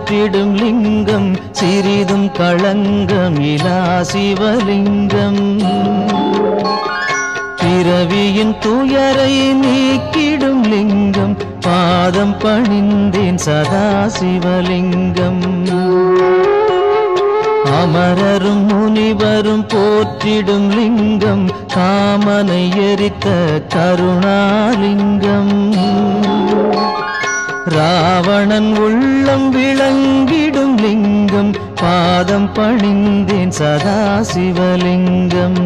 போற்றிடும் லிங்கம் சிறிதும் களங்கமிலா சிவலிங்கம். பிறவியின் துயரை நீக்கிடும் லிங்கம் பாதம் பணிந்தேன் சதா சிவலிங்கம். அமரரும் முனிவரும் போற்றிடும் லிங்கம் காமனை எரித்த கருணாலிங்கம். ராவணன் உள்ளம் விளங்கிடும் லிங்கம் பாதம் பணிந்தேன் சதா சிவலிங்கம்.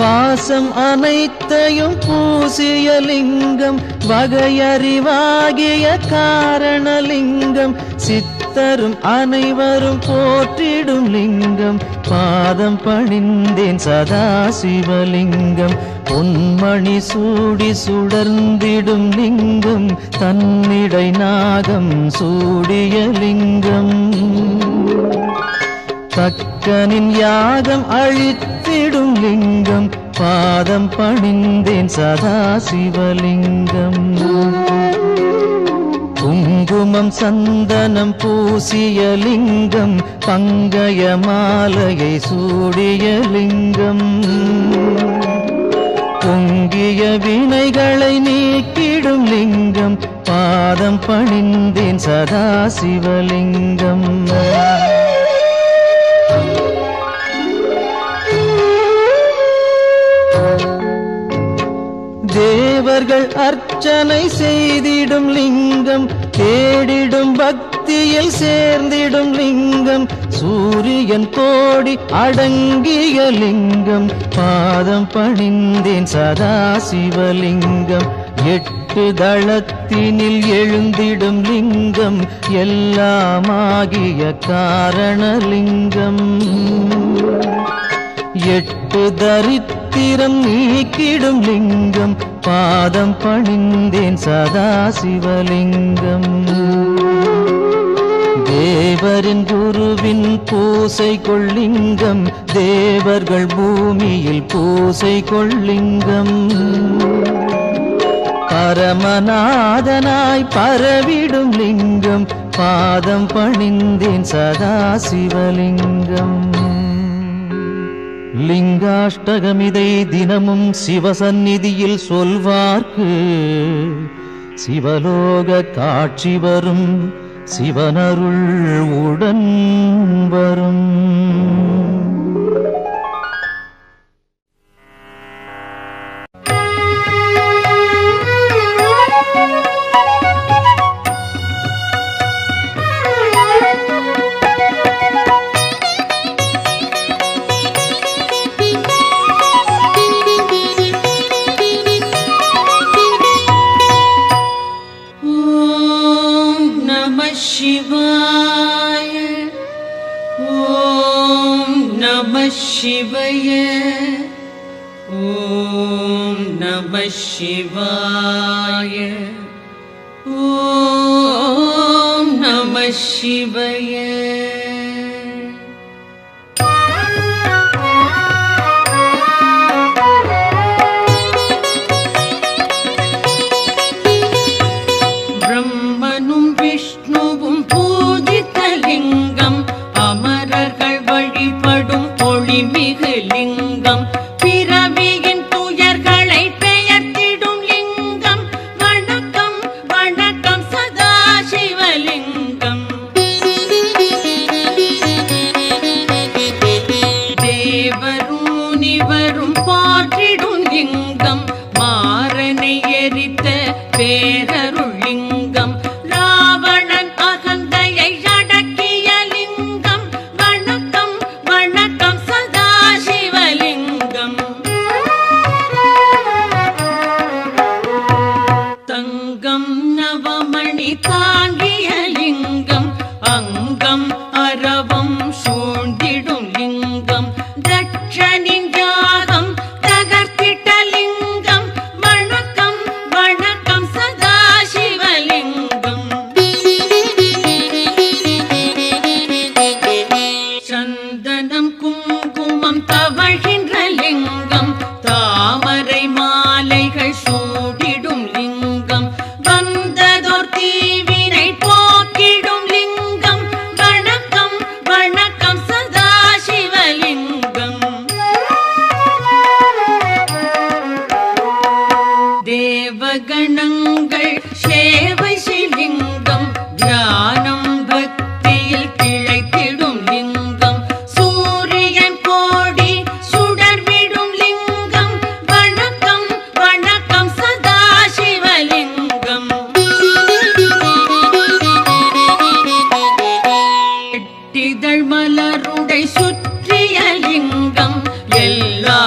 வாசம் அனைத்தையும் பூசிய லிங்கம் வகையறிவாகிய காரணலிங்கம். சித்தரும் அனைவரும் போற்றிடும் லிங்கம் பாதம் பணிந்தேன் சதா சிவலிங்கம். பொன்மணி சூடி சுடர்ந்திடும் லிங்கம் தன்னிடை நாகம் சூடிய லிங்கம். தக்கனின் யாகம் அழித்திடும் லிங்கம் பாதம் பணிந்தேன் சதா சிவலிங்கம். குங்குமம் சந்தனம் பூசிய லிங்கம் பங்கய மாலையை சூடிய லிங்கம். பொங்கிய வினைகளை நீக்கிடும் லிங்கம் பாதம் பணிந்தேன் சதா சிவலிங்கம். தேவர்கள் அர்ச்சனை செய்திடும் லிங்கம் தேடிடும் பக்தியில் சேர்ந்திடும் லிங்கம். சூரியன் கோடி அடங்கிய லிங்கம் பாதம் பணிந்தேன் சதா சிவலிங்கம். 8 தளத்தினில் எழுந்திடும் லிங்கம் எல்லாமாகிய காரணலிங்கம். 8 தரித்திரம் நீக்கிடும் லிங்கம் பாதம் பணிந்தேன் சதா சிவலிங்கம். தேவரின் குருவின் பூசை கொள்ளிங்கம் தேவர்கள் பூமியில் பூசை கொள்ளிங்கம். பரமநாதனாய் பரவிடும் லிங்கம் பாதம் பணிந்தேன் சதா சிவலிங்கம். லிங்காஷ்டகமிதை தினமும் சிவசந்நிதியில் சொல்வார்க்கு சிவலோக காட்சி வரும் சிவனருள் உடன் வரும். शिवय ॐ नमः शिवाय ॐ नमः शिवाय. ब्रह्मनुं विष्णुवुं पूजितलिङ्गम् अमरர்கள் வழிபடும் ஒளிமிகு லிங்கம். பிறவியின் துயர்களை பெயர்த்திடும் லிங்கம். வணக்கம் வணக்கம் சதா சிவலிங்கம். தேவரும் முனிவரும் போற்றிடும் லிங்கம் மாறனை எரித்த பேரருள் லிங்கம். ராவணன் அகந்தையை அடக்கிய லிங்கம். வணக்கம் வணக்கம் சதா சிவலிங்கம். தங்கம் நவமணி தாங்கிய லிங்கம். அங்கம் அரவம் சூழ்ந்திடும் லிங்கம். தட்சனின் யாகம் தகர்த்திட்ட லிங்கம். வணக்கம் வணக்கம் சதா சிவலிங்கம். சந்தனம் குங்குமம் தவழ்கின்ற லிங்கம். தாமரை தீவினை போக்கிடும் லிங்கம் வணக்கம் வணக்கம் சதாசிவலிங்கம். தேவகணங்கள் சேவை சிலிங்கம் தியானம் பக்தியில் திளைத்திடும் லிங்கம் சூரியன் கோடி சுடர்விடும் லிங்கம் வணக்கம் வணக்கம் சதாசிவலிங்கம். எட்டிதழ் மலருடை சுற்றிய லிங்கம் எல்லா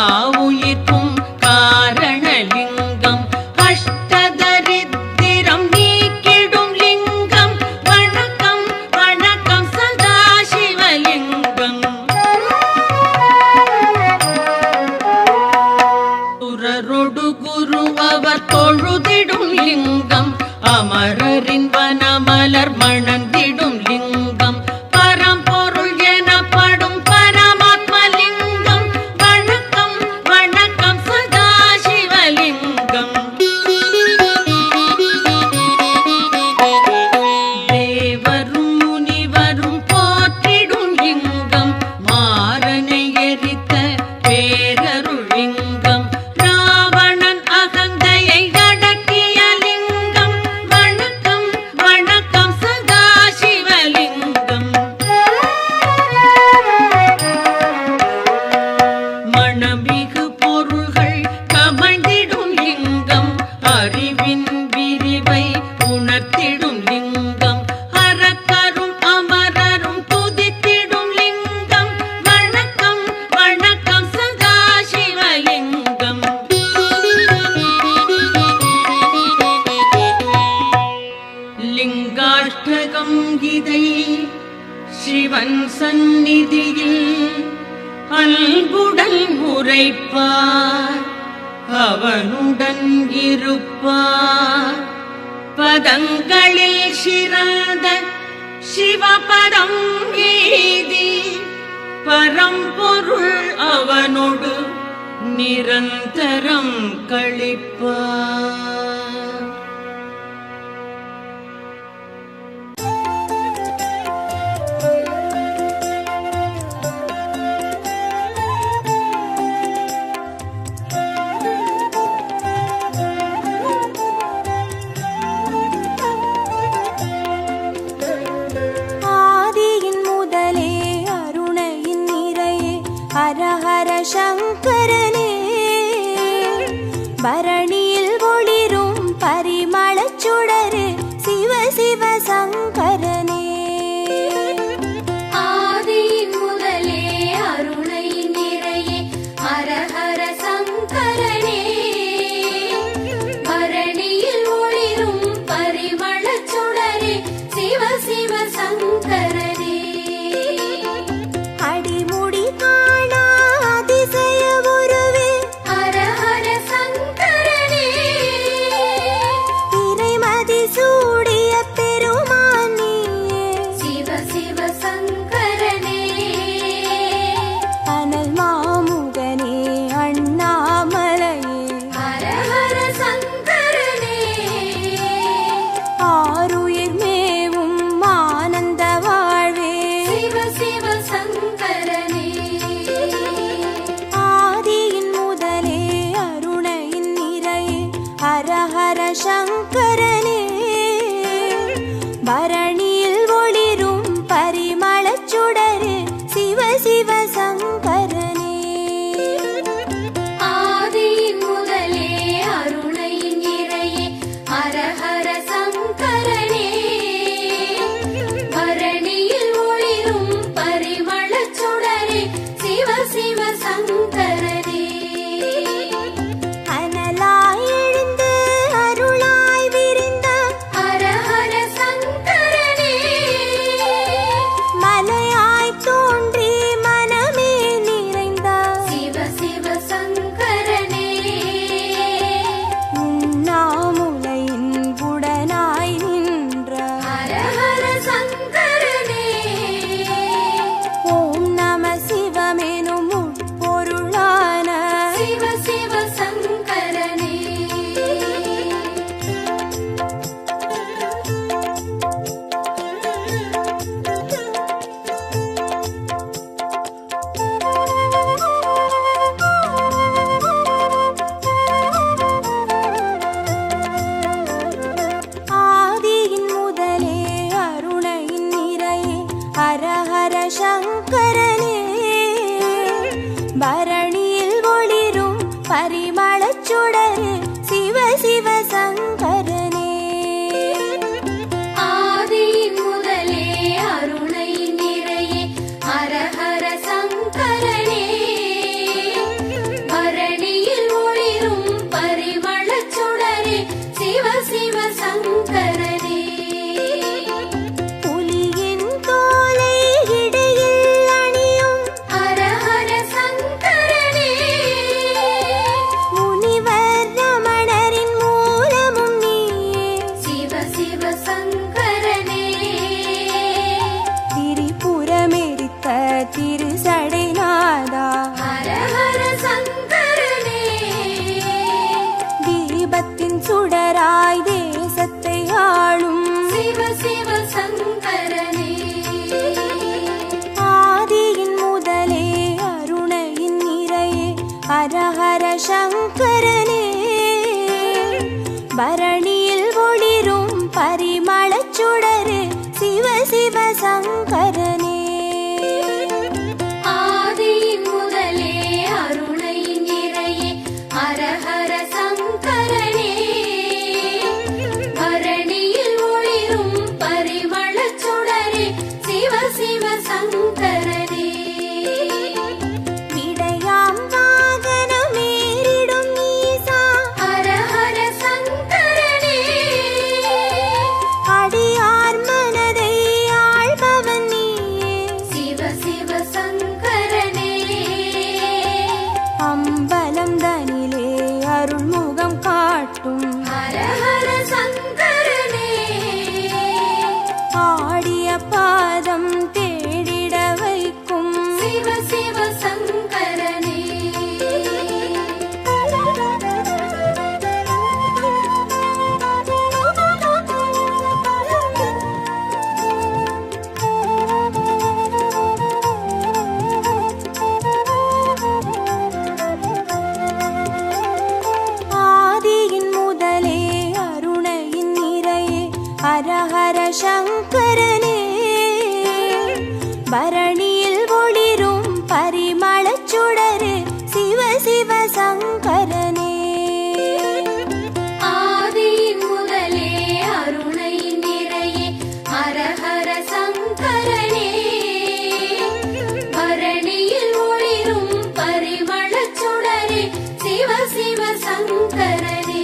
உயிர்க்கும் காரணலிங்கம் அஷ்டதரித்திரம் நீக்கிடும் லிங்கம் வணக்கம் வணக்கம் சதாசிவலிங்கம். சுரரொடு குரு அவர் தொழுதிடும் லிங்கம் அமரரின் வனமலர் மணந்திடும் லிங்கம் பரம்பொருள் எனப்படும் பரமாத்மலிங்கம் வணக்கம் வணக்கம் சதாசிவலிங்கம். தேவரும் முனிவரும் போற்றிடும் லிங்கம் மாறனை எரித்த பேரருள் லிங்கம் ராவணன் அகந்தையை அடக்கிய லிங்கம் வணக்கம் வணக்கம் சதாசிவலிங்கம். மணமிகு பொருள்கள் கமழ்ந்திடும் லிங்கம் அறிவின் விரிவை உணர்த்திடும் லிங்கம் அரக்கரும் அமரரும் துதித்திடும் லிங்கம் வணக்கம் வணக்கம் சதாசிவலிங்கம். லிங்காஷ்டகம் இதை சிவன் சந்நிதியில் அன்புடன் உரைப்பார் அவனுடன் இருப்பார் பதங்களில் சிறந்த சிவபரம் ஏதி பரம்பொருள் அவனோடு நிரந்தரம் கழிப்பார். ஹரஹர சங்கரனே பரணியில் ஒளிரும் பரிமளச் சுடரே சிவ சிவ சங்கரனே. ஆதியின் முதலே அருணையின் நிறையே ஹரஹர சங்கரனே பரணியில் ஒளிரும் பரிமளச் சுடரே சிவ சிவ சங்கரனே. அடிமுடி காணா அதிசய உருவே ஹரஹர சங்கரனே இறைமதி சூடிய பெருமான் நீயே சிவ சிவ சங்கரனே. அனல் மாமுகனே அண்ணாமலையே ஹரஹர சங்கரனே ஆருயிர் மேவும் ஆனந்த வாழ்வே சிவ சிவ சங்கரனே. ஆதியின் முதலே அருணையின் நிறையே ஹரஹர சங்கரனே பரணியில் ஒளிரும் பரிமளச் சுடரே சிவ சிவ சங்கரனே. ஆதியின் முதலே அருணையின் நிறையே ஹரஹர சங்கரனே பரணியில் ஒளிரும் பரிமளச் சுடரே சிவ சிவ சங்கரனே. அனலாய் எழுந்து அருளாய் விரிந்த ஹரஹர சங்கரனே சங்கரனே. ஆதியின் முதலே அருணையின் நிறையே ஹரஹர சங்கரனே. பரணியில் ஒளிரும் பரிமளச் சுடரே சிவ சிவ சங்கரனே. விடையாம் வாகனமேறிடும் ஈசா ஹரஹர சங்கரனே. அடியார் மனதை ஆள்பவன் நீயே. சிவ சிவ சங்கரனே. அம்பலம் தனிலே அருள்முகம் காட்டும் ஹரஹர சங்கரனே. ஆடிய பாதம் தேடிட வைக்கும் சிவ சிவ சங்கரனே. ஆதியின் முதலே அருணையின் நிறையே ஹரஹர சங்கரனே. பரணியில் ஒளிரும் பரிமளச் சுடரே சிவ சிவ சங்கரனே. ஆதியின் முதலே அருணையின் நிறையே ஹரஹர சங்கரனே. பரணியில் ஒளிரும் பரிமளச் சுடரே சிவ சிவ சங்கரனே.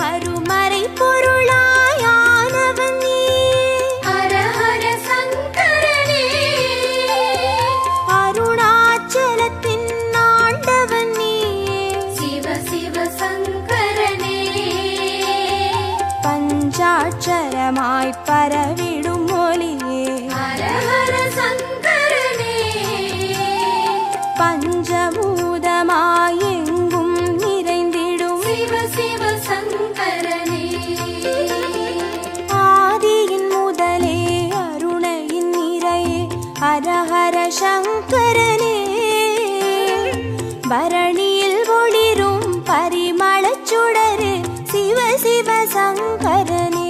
அருமறை பொருளாயானவன் நீயே. ஹரஹர சங்கரனே. அருணாச்சலத்தின் ஆண்டவன் நீயே. சிவ சிவ சங்கரனே. பஞ்சாட்சரமாய் பரவிடும் ஒளியே. ஹரஹர சங்கரனே. பஞ்சபூதமாய் எங்கும் நிறைந்திடும் சிவ சிவ சங்கரனே. ஆதியின் முதலே அருணையின் நிறையே ஹரஹர சங்கரனே. பரணியில் ஒளிரும் பரிமளச் சுடரே சிவ சிவ சங்கரனே.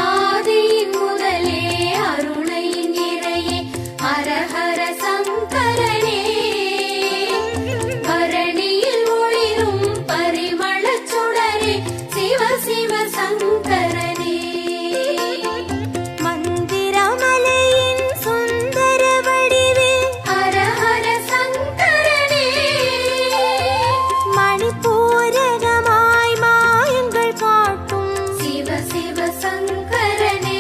ஆதியின் முதலே அருணையின் நிறையே ஹரஹர சங்கரனே. பரணியில் ஒளிரும் பரிமளச் சுடரே சிவ சிவ சங்கரனே. மந்திரமலையின் சுந்தர வடிவே ஹரஹர சங்கரனே. மணிப்பூரகமாய் மாயங்கள் காட்டும் சிவ சிவ சங்கரனே.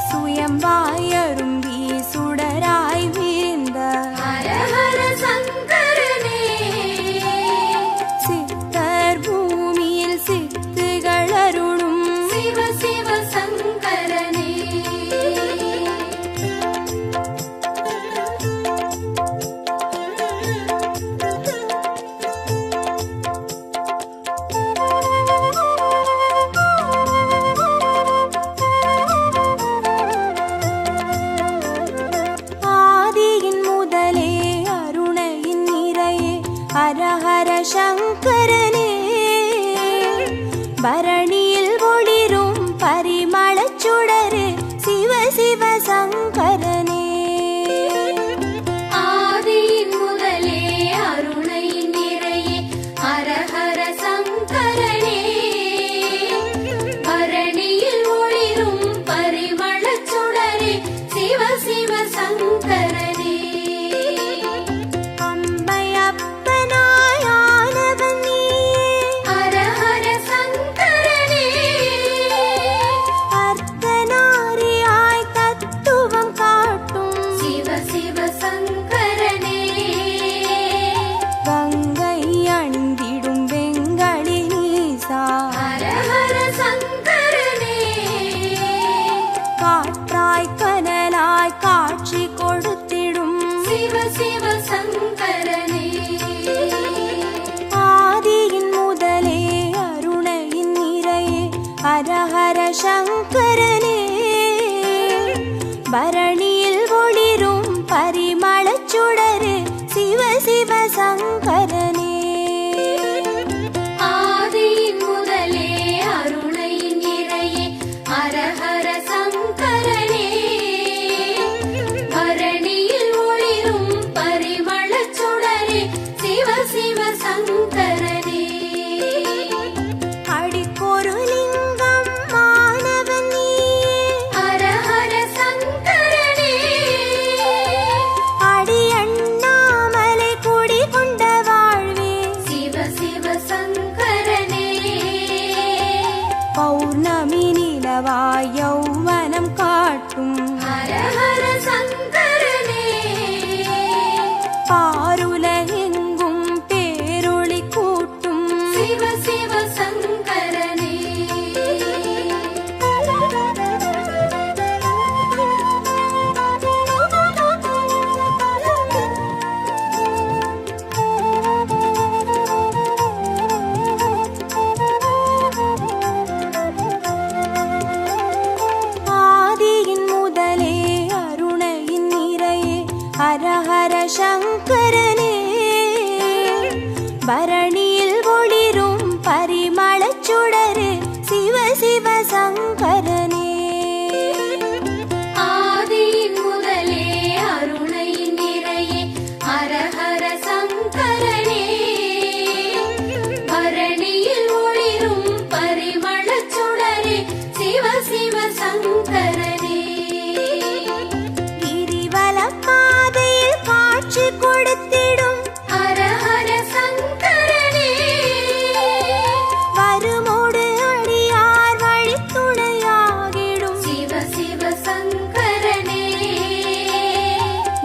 சுயம்பாயரும்பி சுடராய் வீழ்ந்த ஹரஹர சங்கரனே. சித்தர் பூமியில் சித்துகள் அருளும் சிவ சிவ சங்கரனே. ஆதியின் முதலே அருணையின் நிறையே ஹரஹர சங்கரனே. பரணியில் ஒளிரும் பரிமளச் சுடரே சிவ சிவ சங்கரனே. ஆதியின் முதலே அருணையின் நிறையே ஹரஹர சங்கரனே. பரணியில் ஒளிரும் பரிமளச் சுடரே சிவ சிவ சங்கரனே. அம்பையப்பனாய் ஆனவன் நீயே. ஹரஹர சங்கரனே. அர்த்தநாரியாய் தத்துவம் காட்டும் சிவ சிவ சங்கரனே. கங்கை அணிந்திடும் வெங்கடி நீசா. ஹரஹர சங்கரனே. காற்றாய் கனலாய் காட்சி கொடுத்திடும் சிவ சிவ சங்கரனே. ஆதியின் முதலே அருணையின் நிறையே ஹரஹர சங்கரனே. பரணியில் ஒளிரும் பரிமளச் சுடரே சிவ சிவ சங்கரனே. ஆதியின் முதலே அருணையின் நிறையே நிலவாய் யௌவனம் காட்டும் ஹர ஹர சங்கரனே பாருலகெங்கும் பேரொளி கூட்டும் சிவ சிவ சங்கரனே ஆதியின் முதலே அருணையின் நிறையே ஹர ஹர சங்கரனே பரணியில் ஒளிரும் பரிமளச் சுடரு சிவ சிவ சங்கரனே ஆதியின் முதலே அருணையின் நிறையே ஹர ஹர சங்கரனே பரணியில் ஒளிரும் பரிமளச் சுடரே சிவ சிவ சங்கரனே கிரிவலம் பாதையில் காட்சி கொடுத்திடும் ஹர ஹர சங்கரனே வருமோடு அடியார் வழித்துணையாகிடும் சிவ சிவ சங்கரனே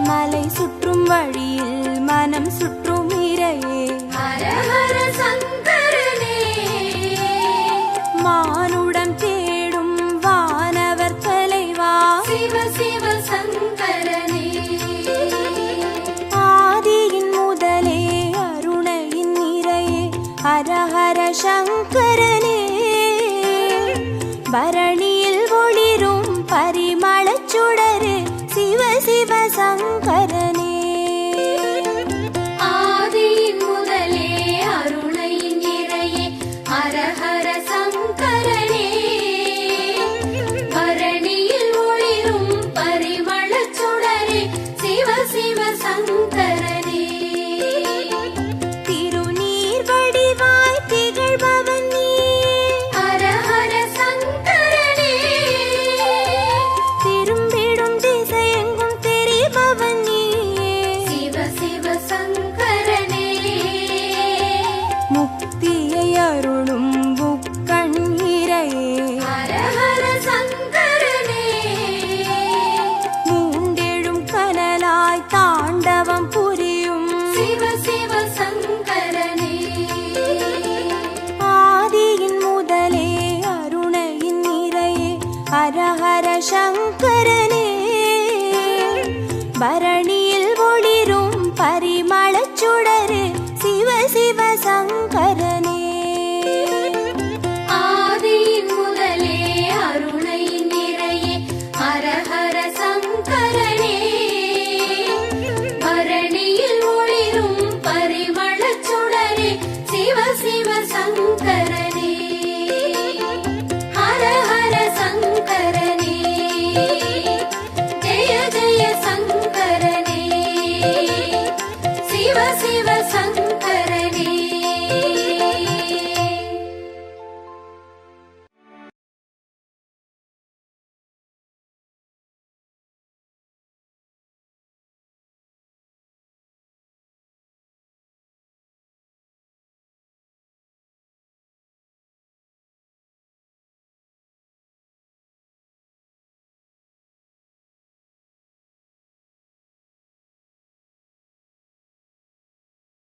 மலை சுற்றும் வழியில் மனம் சுற்றும் இறையே ஹர ஹர சங்கரனே மானுடம் தேடும் வானவர் தலைவா சிவ சிவ சங்கரனே ஆதியின் முதலே அருணையின் நிறையே ஹர ஹர சங்கரனே பரணியில் ஒளிரும் பரிமளச் சுடரு சிவ சிவ சங்கரனே ஆதியின் முதலே அருணையின் நிறையே ஹர ஹர சங்கரனே பரணியில் ஒளிரும் பரிமளச் சுடரே சிவ சிவ சங்கரனே திருநீர் வடிவாய் திகழ்பவன் நீயே ஹர ஹர சங்கரனே திரும்பிடும் திசையெங்கும் தெரிபவன் நீயே சிவ சிவ சங்கரனே முக்தியை அருளும் முக்கண் இறையே ஹர ஹர சங்கரனே மூண்டெழும் கனலாய் தாண்டவம் புரியும் சிவ சிவ சங்கரனே ஆதியின் முதலே அருணையின் நிறையே ஹர ஹர சங்கர